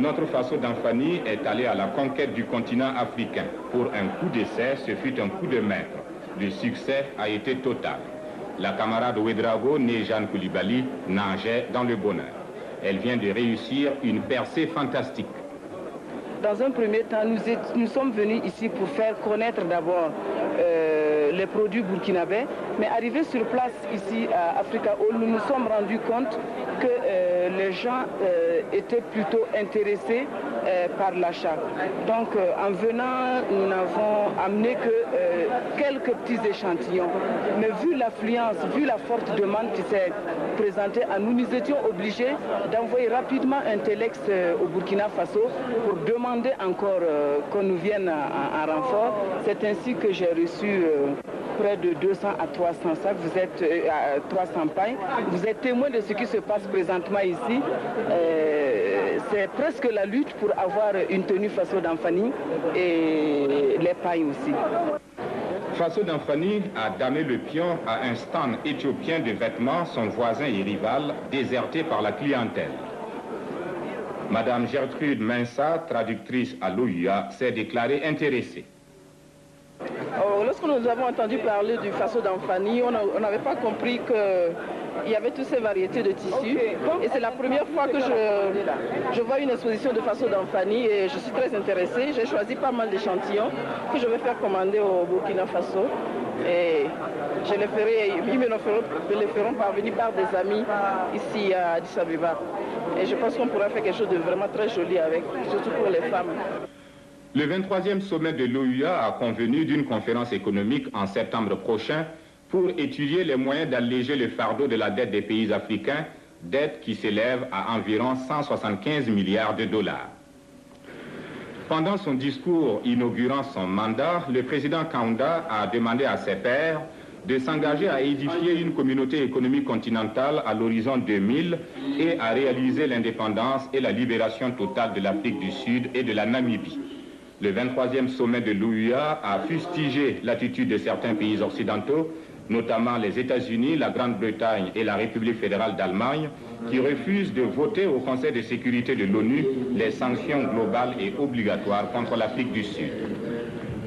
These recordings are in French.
Notre Faso d'Anfani est allé à la conquête du continent africain. Pour un coup d'essai, ce fut un coup de maître. Le succès a été total. La camarade Ouedraogo, née Jeanne Koulibaly, nageait dans le bonheur. Elle vient de réussir une percée fantastique. Dans un premier temps, nous sommes venus ici pour faire connaître d'abord les produits burkinabés, mais arrivé sur place ici à Africa Hall, nous nous sommes rendus compte que les gens étaient plutôt intéressés par l'achat. Donc en venant, nous n'avons amené que quelques petits échantillons. Mais vu l'affluence, vu la forte demande qui s'est présentée à nous, nous étions obligés d'envoyer rapidement un téléx au Burkina Faso pour demander encore qu'on nous vienne en renfort. C'est ainsi que j'ai reçu près de 200 à 300 sacs, vous êtes à 300 pailles. Vous êtes témoin de ce qui se passe présentement ici. C'est presque la lutte pour avoir une tenue Faso d'Anfani et les pailles aussi. Faso d'Anfani a damé le pion à un stand éthiopien de vêtements, son voisin et rival, déserté par la clientèle. Madame Gertrude Mensa, traductrice à l'OUA, s'est déclarée intéressée. Lorsque nous avons entendu parler du Faso d'Anfani, on n'avait pas compris qu'il y avait toutes ces variétés de tissus. Et c'est la première fois que je vois une exposition de Faso d'Anfani et je suis très intéressée. J'ai choisi pas mal d'échantillons que je vais faire commander au Burkina Faso. Et ils me les feront parvenir par des amis ici à Addis Abeba. Et je pense qu'on pourra faire quelque chose de vraiment très joli avec, surtout pour les femmes. Le 23e sommet de l'OUA a convenu d'une conférence économique en septembre prochain pour étudier les moyens d'alléger le fardeau de la dette des pays africains, dette qui s'élève à environ 175 milliards de dollars. Pendant son discours inaugurant son mandat, le président Kaunda a demandé à ses pairs de s'engager à édifier une communauté économique continentale à l'horizon 2000 et à réaliser l'indépendance et la libération totale de l'Afrique du Sud et de la Namibie. Le 23e sommet de l'OUA a fustigé l'attitude de certains pays occidentaux, notamment les États-Unis, la Grande-Bretagne et la République fédérale d'Allemagne, qui refusent de voter au Conseil de sécurité de l'ONU les sanctions globales et obligatoires contre l'Afrique du Sud.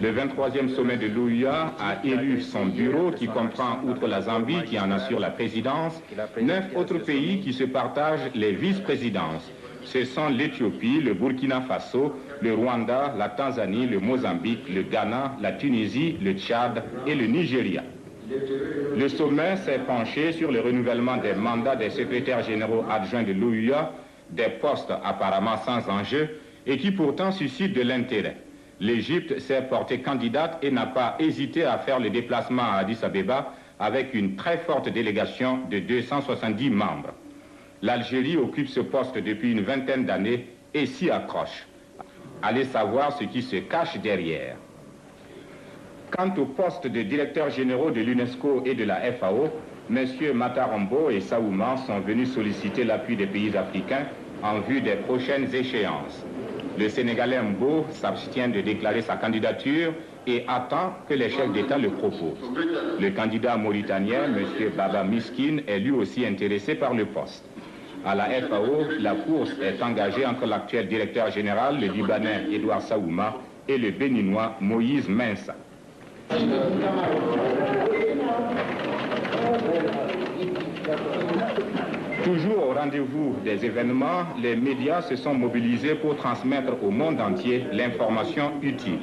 Le 23e sommet de l'OUA a élu son bureau qui comprend, outre la Zambie qui en assure la présidence, 9 autres pays qui se partagent les vice-présidences. Ce sont l'Éthiopie, le Burkina Faso, le Rwanda, la Tanzanie, le Mozambique, le Ghana, la Tunisie, le Tchad et le Nigeria. Le sommet s'est penché sur le renouvellement des mandats des secrétaires généraux adjoints de l'OUA, des postes apparemment sans enjeu et qui pourtant suscitent de l'intérêt. L'Égypte s'est portée candidate et n'a pas hésité à faire le déplacement à Addis Abeba avec une très forte délégation de 270 membres. L'Algérie occupe ce poste depuis une vingtaine d'années et s'y accroche. Allez savoir ce qui se cache derrière. Quant au poste de directeurs généraux de l'UNESCO et de la FAO, M. Matarombo et Saouma sont venus solliciter l'appui des pays africains en vue des prochaines échéances. Le Sénégalais Mbo s'abstient de déclarer sa candidature et attend que les chefs d'État le proposent. Le candidat mauritanien, M. Baba Miskin, est lui aussi intéressé par le poste. À la FAO, la course est engagée entre l'actuel directeur général, le Libanais Edouard Saouma, et le Béninois Moïse Mensa. Toujours au rendez-vous des événements, les médias se sont mobilisés pour transmettre au monde entier l'information utile.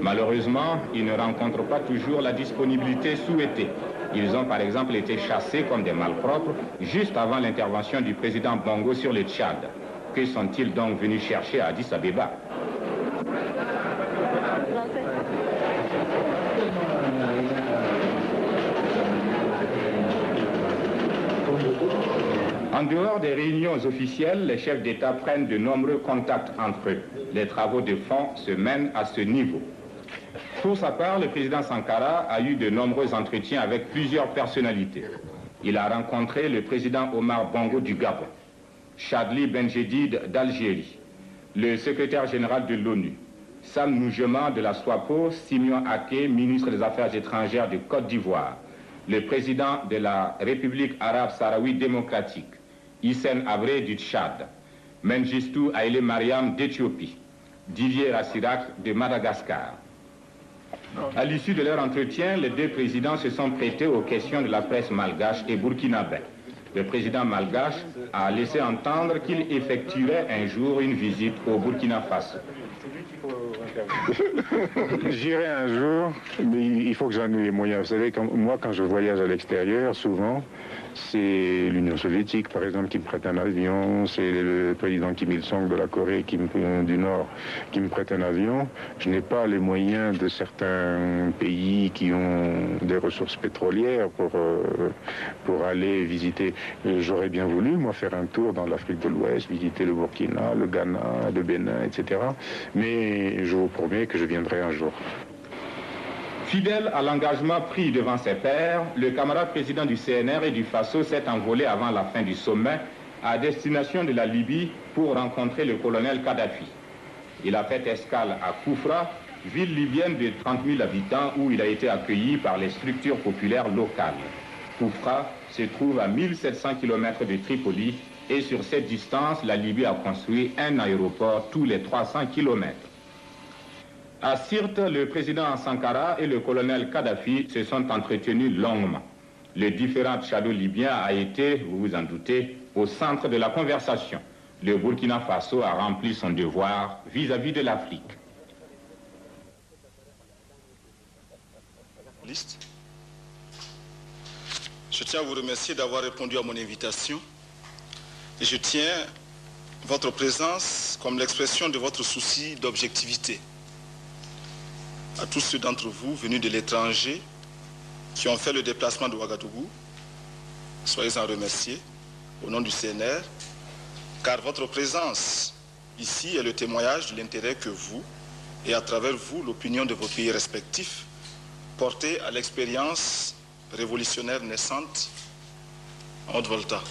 Malheureusement, ils ne rencontrent pas toujours la disponibilité souhaitée. Ils ont par exemple été chassés comme des malpropres juste avant l'intervention du président Bongo sur le Tchad. Que sont-ils donc venus chercher à Addis Abeba? En dehors des réunions officielles, les chefs d'État prennent de nombreux contacts entre eux. Les travaux de fond se mènent à ce niveau. Pour sa part, le président Sankara a eu de nombreux entretiens avec plusieurs personnalités. Il a rencontré le président Omar Bongo du Gabon, Chadli Benjedid d'Algérie, le secrétaire général de l'ONU, Sam Noujema de la SWAPO, Simeon Aké, ministre des Affaires étrangères de Côte d'Ivoire, le président de la République arabe sahraoui démocratique, Hissène Habré du Tchad, Mengistu Haïlé Mariam d'Éthiopie, Didier Rassirac de Madagascar. À l'issue de leur entretien, les deux présidents se sont prêtés aux questions de la presse malgache et burkinabé. Le président malgache a laissé entendre qu'il effectuerait un jour une visite au Burkina Faso. J'irai un jour, mais il faut que j'en ai les moyens. Vous savez, moi, quand je voyage à l'extérieur, souvent, c'est l'Union soviétique, par exemple, qui me prête un avion, c'est le président Kim Il-sung de la Corée du Nord qui me prête un avion. Je n'ai pas les moyens de certains pays qui ont des ressources pétrolières pour aller visiter. J'aurais bien voulu, moi, faire un tour dans l'Afrique de l'Ouest, visiter le Burkina, le Ghana, le Bénin, etc. Mais je vous promets que je viendrai un jour. Fidèle à l'engagement pris devant ses pairs, le camarade président du CNR et du FASO s'est envolé avant la fin du sommet à destination de la Libye pour rencontrer le colonel Kadhafi. Il a fait escale à Koufra, ville libyenne de 30 000 habitants où il a été accueilli par les structures populaires locales. Koufra se trouve à 1700 km de Tripoli et sur cette distance, la Libye a construit un aéroport tous les 300 km. À Sirte, le président Sankara et le colonel Kadhafi se sont entretenus longuement. Le différend tchado-libyen a été, vous vous en doutez, au centre de la conversation. Le Burkina Faso a rempli son devoir vis-à-vis de l'Afrique. Je tiens à vous remercier d'avoir répondu à mon invitation et je tiens votre présence comme l'expression de votre souci d'objectivité. À tous ceux d'entre vous venus de l'étranger qui ont fait le déplacement de Ouagadougou, soyez-en remerciés au nom du CNR, car votre présence ici est le témoignage de l'intérêt que vous, et à travers vous, l'opinion de vos pays respectifs, portez à l'expérience révolutionnaire naissante en Haute-Volta.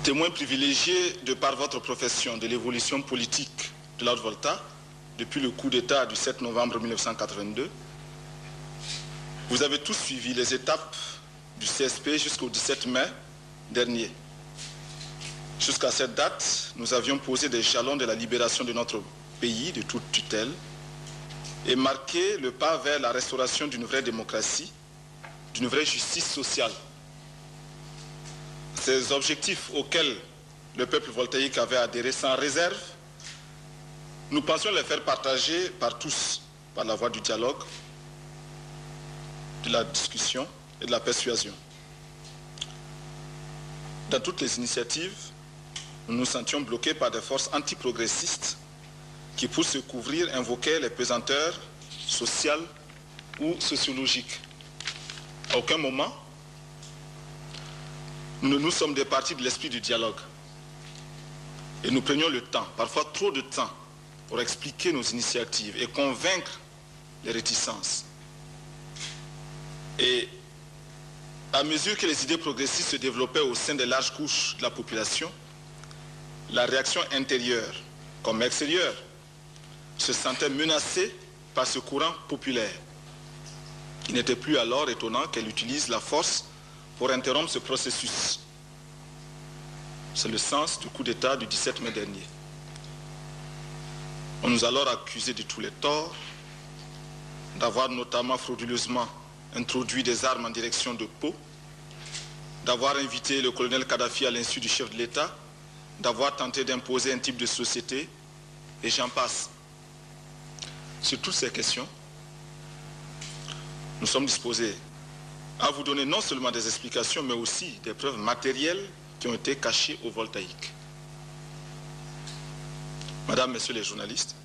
Témoin privilégié de par votre profession de l'évolution politique de la Haute-Volta, depuis le coup d'État du 7 novembre 1982, vous avez tous suivi les étapes du CSP jusqu'au 17 mai dernier. Jusqu'à cette date, nous avions posé des jalons de la libération de notre pays de toute tutelle et marqué le pas vers la restauration d'une vraie démocratie, d'une vraie justice sociale. Ces objectifs auxquels le peuple voltaïque avait adhéré sans réserve, nous pensions les faire partager par tous, par la voie du dialogue, de la discussion et de la persuasion. Dans toutes les initiatives, nous nous sentions bloqués par des forces antiprogressistes qui, pour se couvrir, invoquaient les pesanteurs sociales ou sociologiques. À aucun moment, nous ne nous sommes départis de l'esprit du dialogue. Et nous prenions le temps, parfois trop de temps, pour expliquer nos initiatives et convaincre les réticences. Et à mesure que les idées progressistes se développaient au sein des larges couches de la population, la réaction intérieure comme extérieure se sentait menacée par ce courant populaire. Il n'était plus alors étonnant qu'elle utilise la force pour interrompre ce processus. C'est le sens du coup d'État du 17 mai dernier. On nous a alors accusés de tous les torts, d'avoir notamment frauduleusement introduit des armes en direction de Pau, d'avoir invité le colonel Kadhafi à l'insu du chef de l'État, d'avoir tenté d'imposer un type de société, et j'en passe. Sur toutes ces questions, nous sommes disposés à vous donner non seulement des explications, mais aussi des preuves matérielles qui ont été cachées aux voltaïques. Madame, Messieurs les journalistes,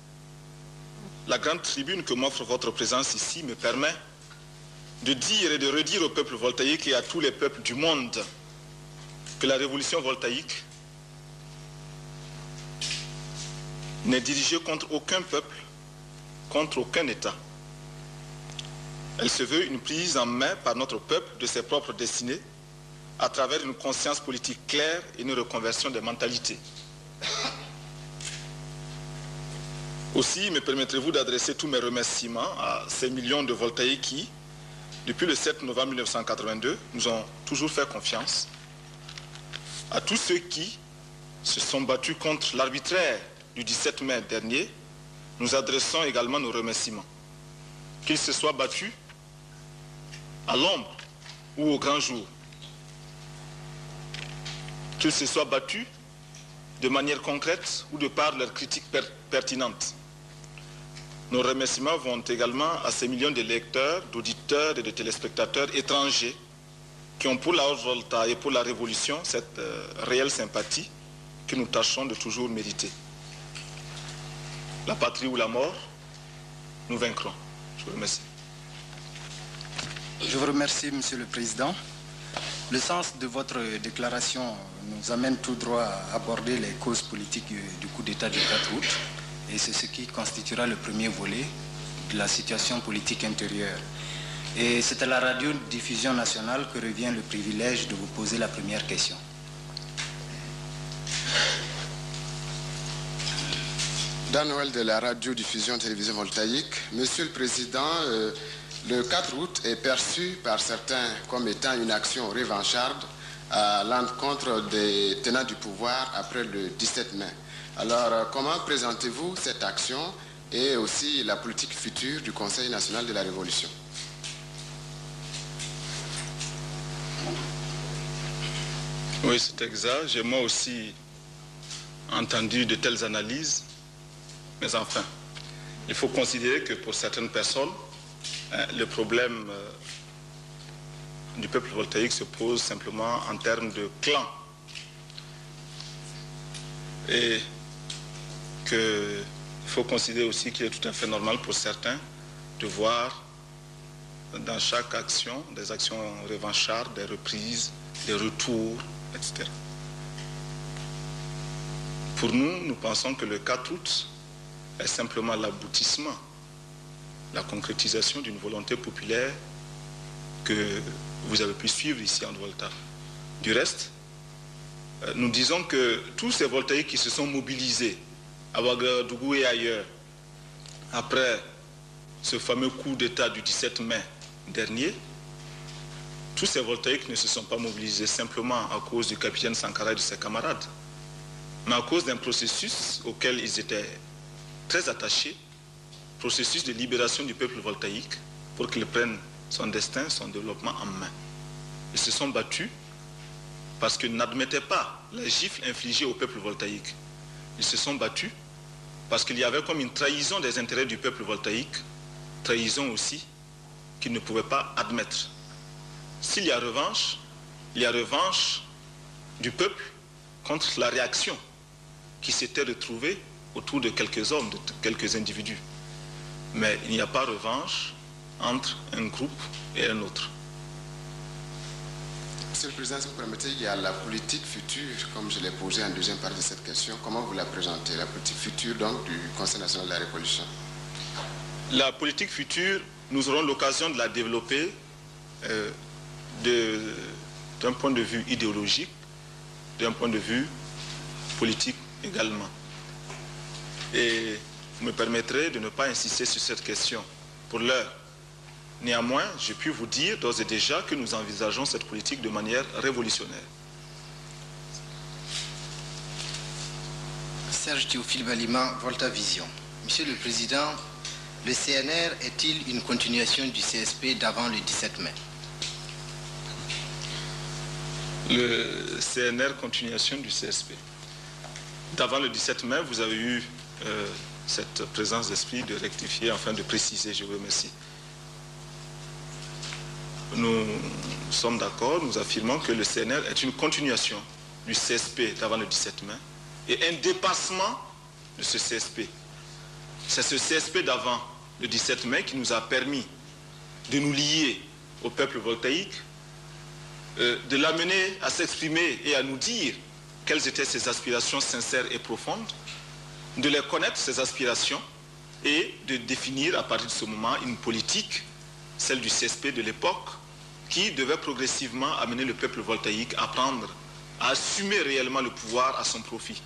la grande tribune que m'offre votre présence ici me permet de dire et de redire au peuple voltaïque et à tous les peuples du monde que la révolution voltaïque n'est dirigée contre aucun peuple, contre aucun État. Elle se veut une prise en main par notre peuple de ses propres destinées à travers une conscience politique claire et une reconversion des mentalités. Aussi, me permettrez-vous d'adresser tous mes remerciements à ces millions de voltaïques qui, depuis le 7 novembre 1982, nous ont toujours fait confiance À tous ceux qui se sont battus contre l'arbitraire du 17 mai dernier, nous adressons également nos remerciements. Qu'ils se soient battus à l'ombre ou au grand jour, qu'ils se soient battus de manière concrète ou de par leurs critiques pertinentes. Nos remerciements vont également à ces millions de lecteurs, d'auditeurs et de téléspectateurs étrangers qui ont pour la Haute-Volta et pour la Révolution cette réelle sympathie que nous tâchons de toujours mériter. La patrie ou la mort, nous vaincrons. Je vous remercie. Je vous remercie, Monsieur le Président. Le sens de votre déclaration nous amène tout droit à aborder les causes politiques du coup d'État du 4 août. Et c'est ce qui constituera le premier volet de la situation politique intérieure. Et c'est à la radiodiffusion nationale que revient le privilège de vous poser la première question. Dan Noël de la radiodiffusion télévision voltaïque. Monsieur le Président, le 4 août est perçu par certains comme étant une action revancharde à l'encontre des tenants du pouvoir après le 17 mai. Alors, comment présentez-vous cette action et aussi la politique future du Conseil national de la Révolution? Oui, c'est exact. J'ai moi aussi entendu de telles analyses. Mais enfin, il faut considérer que pour certaines personnes, le problème du peuple voltaïque se pose simplement en termes de clan. Et qu'il faut considérer aussi qu'il est tout à fait normal pour certains de voir dans chaque action des actions revanchardes, des reprises, des retours, etc. Pour nous, nous pensons que le 4 août est simplement l'aboutissement, la concrétisation d'une volonté populaire que vous avez pu suivre ici en Volta. Du reste, nous disons que tous ces voltaïques qui se sont mobilisés à Ouagadougou et ailleurs, après ce fameux coup d'État du 17 mai dernier, tous ces voltaïques ne se sont pas mobilisés simplement à cause du capitaine Sankara et de ses camarades, mais à cause d'un processus auquel ils étaient très attachés, processus de libération du peuple voltaïque pour qu'il prenne son destin, son développement en main. Ils se sont battus parce qu'ils n'admettaient pas les gifles infligées au peuple voltaïque. Ils se sont battus parce qu'il y avait comme une trahison des intérêts du peuple voltaïque, trahison aussi qu'ils ne pouvaient pas admettre. S'il y a revanche, il y a revanche du peuple contre la réaction qui s'était retrouvée autour de quelques hommes, de quelques individus. Mais il n'y a pas revanche entre un groupe et un autre. Monsieur le Président, si vous permettez, il y a la politique future, comme je l'ai posé en deuxième partie de cette question. Comment vous la présentez, la politique future donc du Conseil national de la Révolution? La politique future, nous aurons l'occasion de la développer d'un point de vue idéologique, d'un point de vue politique également. Et vous me permettrez de ne pas insister sur cette question pour l'heure. Néanmoins, j'ai pu vous dire d'ores et déjà que nous envisageons cette politique de manière révolutionnaire. Serge Théophile Balima, Volta Vision. Monsieur le Président, le CNR est-il une continuation du CSP d'avant le 17 mai? Le CNR, continuation du CSP. D'avant le 17 mai, vous avez eu cette présence d'esprit de rectifier, enfin de préciser, je vous remercie. Nous sommes d'accord, nous affirmons que le CNR est une continuation du CSP d'avant le 17 mai et un dépassement de ce CSP. C'est ce CSP d'avant le 17 mai qui nous a permis de nous lier au peuple voltaïque, de l'amener à s'exprimer et à nous dire quelles étaient ses aspirations sincères et profondes, de les connaître, ces aspirations, et de définir à partir de ce moment une politique, celle du CSP de l'époque, qui devait progressivement amener le peuple voltaïque à assumer réellement le pouvoir à son profit.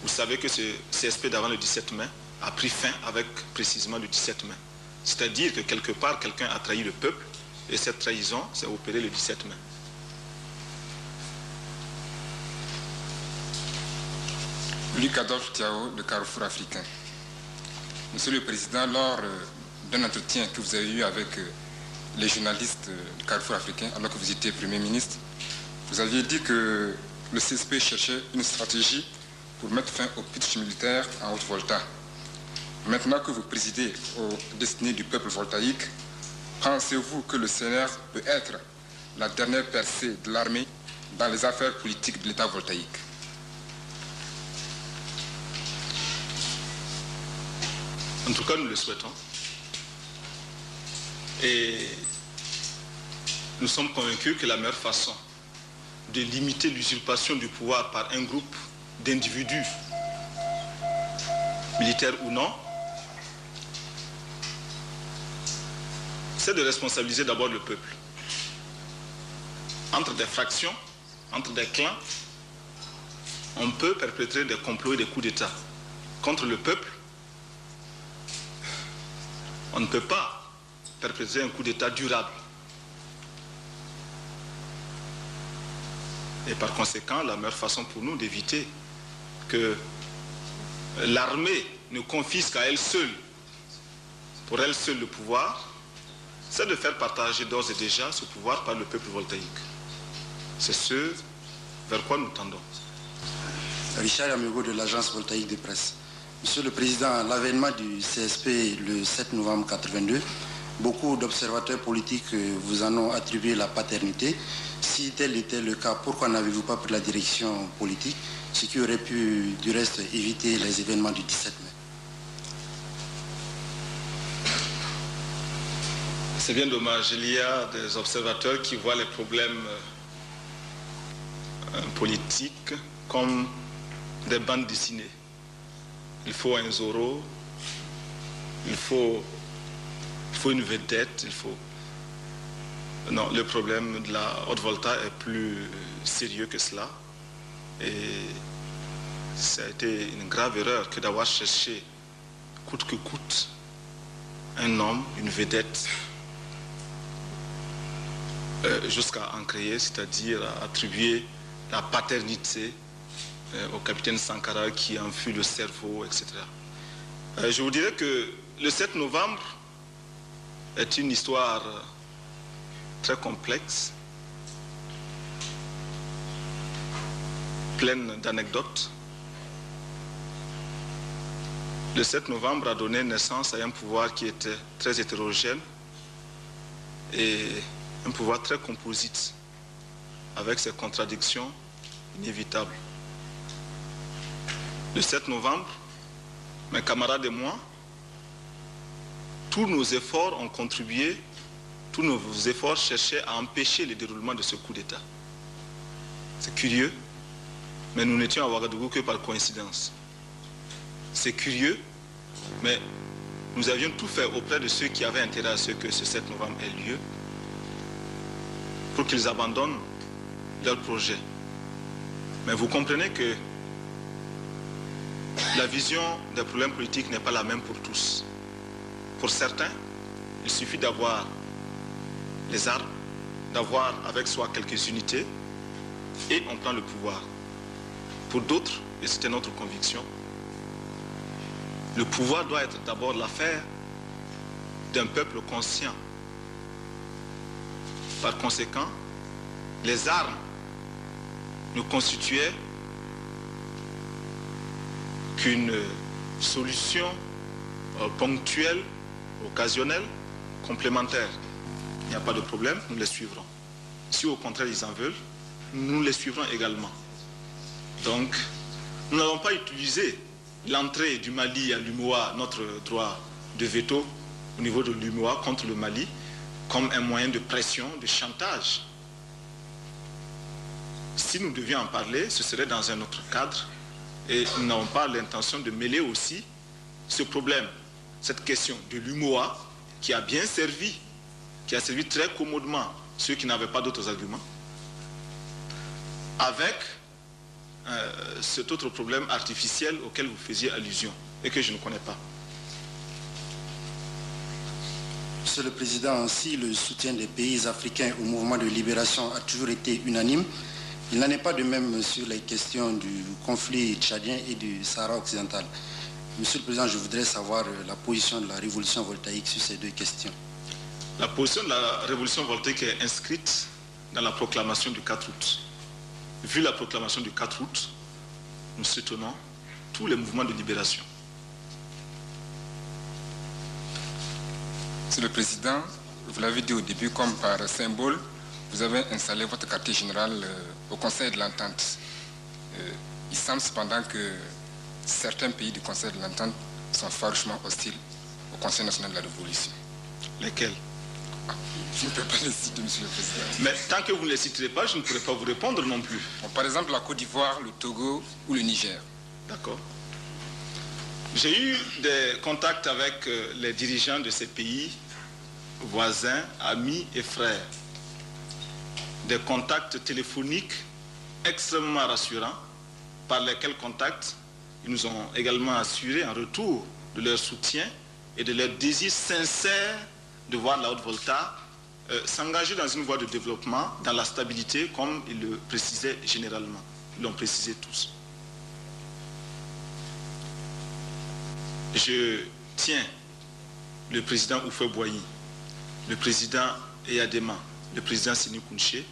Vous savez que ce CSP d'avant le 17 mai a pris fin avec précisément le 17 mai. C'est-à-dire que quelque part, quelqu'un a trahi le peuple, et cette trahison s'est opérée le 17 mai. Luc Adolphe Thiao, de Carrefour africain. Monsieur le Président, lors d'un entretien que vous avez eu avec les journalistes du Carrefour africain, alors que vous étiez Premier ministre, vous aviez dit que le CSP cherchait une stratégie pour mettre fin au putsch militaire en Haute-Volta. Maintenant que vous présidez aux destinées du peuple voltaïque, pensez-vous que le CNR peut être la dernière percée de l'armée dans les affaires politiques de l'État voltaïque? En tout cas, nous le souhaitons. Et nous sommes convaincus que la meilleure façon de limiter l'usurpation du pouvoir par un groupe d'individus, militaires ou non, c'est de responsabiliser d'abord le peuple. Entre des fractions, entre des clans, on peut perpétrer des complots et des coups d'État. Contre le peuple, on ne peut pas perpétrer un coup d'État durable. Et par conséquent, la meilleure façon pour nous d'éviter que l'armée ne confisque à elle seule, pour elle seule le pouvoir, c'est de faire partager d'ores et déjà ce pouvoir par le peuple voltaïque. C'est ce vers quoi nous tendons. Richard Amigo de l'agence voltaïque de presse. Monsieur le Président, à l'avènement du CSP le 7 novembre 1982, beaucoup d'observateurs politiques vous en ont attribué la paternité. Si tel était le cas, pourquoi n'avez-vous pas pris la direction politique, ce qui aurait pu du reste éviter les événements du 17 mai? C'est bien dommage. Il y a des observateurs qui voient les problèmes politiques comme des bandes dessinées. Il faut un Zorro, il faut une vedette, il faut... Non, le problème de la Haute-Volta est plus sérieux que cela. Et ça a été une grave erreur que d'avoir cherché, coûte que coûte, un homme, une vedette, jusqu'à en créer, c'est-à-dire à attribuer la paternité au capitaine Sankara qui en fut le cerveau, etc. Je vous dirais que le 7 novembre est une histoire très complexe, pleine d'anecdotes. Le 7 novembre a donné naissance à un pouvoir qui était très hétérogène et un pouvoir très composite, avec ses contradictions inévitables. Le 7 novembre, mes camarades et moi, tous nos efforts ont contribué, tous nos efforts cherchaient à empêcher le déroulement de ce coup d'État. C'est curieux, mais nous n'étions à Ouagadougou que par coïncidence. C'est curieux, mais nous avions tout fait auprès de ceux qui avaient intérêt à ce que ce 7 novembre ait lieu, pour qu'ils abandonnent leur projet. Mais vous comprenez que la vision des problèmes politiques n'est pas la même pour tous. Pour certains, il suffit d'avoir les armes, d'avoir avec soi quelques unités, et on prend le pouvoir. Pour d'autres, et c'était notre conviction, le pouvoir doit être d'abord l'affaire d'un peuple conscient. Par conséquent, les armes ne constituaient qu'une solution ponctuelle, occasionnelle, complémentaire. Il n'y a pas de problème, nous les suivrons. Si au contraire ils en veulent, nous les suivrons également. Donc, nous n'avons pas utilisé l'entrée du Mali à l'UMOA, notre droit de veto au niveau de l'UMOA contre le Mali, comme un moyen de pression, de chantage. Si nous devions en parler, ce serait dans un autre cadre, et nous n'avons pas l'intention de mêler aussi ce problème, cette question de l'UMOA, qui a bien servi, qui a servi très commodement ceux qui n'avaient pas d'autres arguments, avec cet autre problème artificiel auquel vous faisiez allusion et que je ne connais pas. Monsieur le Président, si le soutien des pays africains au mouvement de libération a toujours été unanime, Il n'en est pas de même sur les questions du conflit tchadien et du Sahara occidental. Monsieur le Président, je voudrais savoir la position de la révolution voltaïque sur ces deux questions. La position de la révolution voltaïque est inscrite dans la proclamation du 4 août. Vu la proclamation du 4 août, nous soutenons tous les mouvements de libération. Monsieur le Président, vous l'avez dit au début, comme par symbole, vous avez installé votre quartier général au Conseil de l'Entente. Il semble cependant que certains pays du Conseil de l'Entente sont farouchement hostiles au Conseil national de la Révolution. Lesquels? Je ne peux pas les citer, Monsieur le Président. Mais tant que vous ne les citerez pas, je ne pourrai pas vous répondre non plus. Bon, par exemple, la Côte d'Ivoire, le Togo ou le Niger. D'accord. J'ai eu des contacts avec les dirigeants de ces pays, voisins, amis et frères. Des contacts téléphoniques extrêmement rassurants, par lesquels contacts ils nous ont également assuré en retour de leur soutien et de leur désir sincère de voir la Haute-Volta s'engager dans une voie de développement, dans la stabilité, comme ils le précisaient généralement. Ils l'ont précisé tous. Je tiens le président Houphouët-Boigny, le président Eyadema, le président Séni Kountché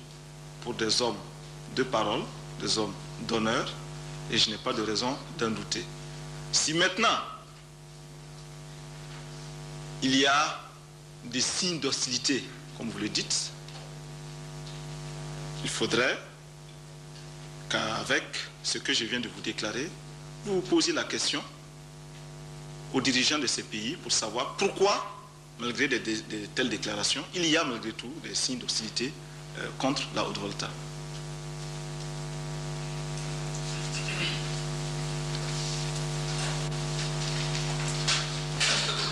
pour des hommes de parole, des hommes d'honneur, et je n'ai pas de raison d'en douter. Si maintenant il y a des signes d'hostilité, comme vous le dites, il faudrait qu'avec ce que je viens de vous déclarer, vous vous posiez la question aux dirigeants de ces pays pour savoir pourquoi, malgré de telles déclarations, il y a malgré tout des signes d'hostilité contre la Haute-Volta.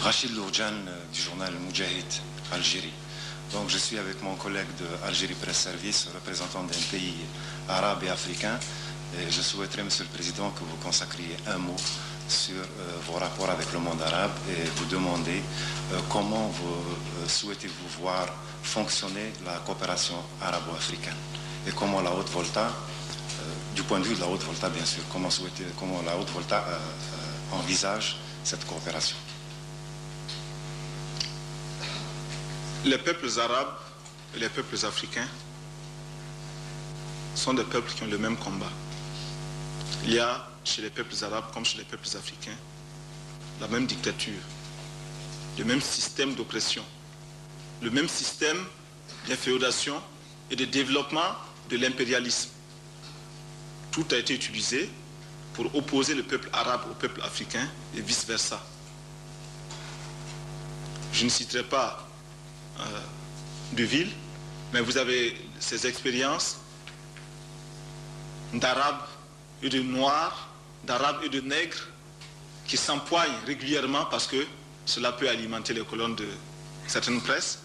Rachid Lourjan du journal Moudjahid, Algérie. Donc je suis avec mon collègue de Algérie Presse Service, représentant d'un pays arabe et africain. Et je souhaiterais, Monsieur le Président, que vous consacriez un mot sur vos rapports avec le monde arabe et vous demander comment vous souhaitez-vous voir fonctionner la coopération arabo-africaine et comment la Haute-Volta, du point de vue de la Haute-Volta bien sûr, comment la Haute-Volta envisage cette coopération. Les peuples arabes et les peuples africains sont des peuples qui ont le même combat. Il y a chez les peuples arabes comme chez les peuples africains la même dictature, le même système d'oppression, le même système d'inféodation et de développement de l'impérialisme. Tout a été utilisé pour opposer le peuple arabe au peuple africain et vice-versa. Je ne citerai pas de ville, mais vous avez ces expériences d'arabes et de noirs, d'arabes et de nègres qui s'empoignent régulièrement parce que cela peut alimenter les colonnes de certaines presses.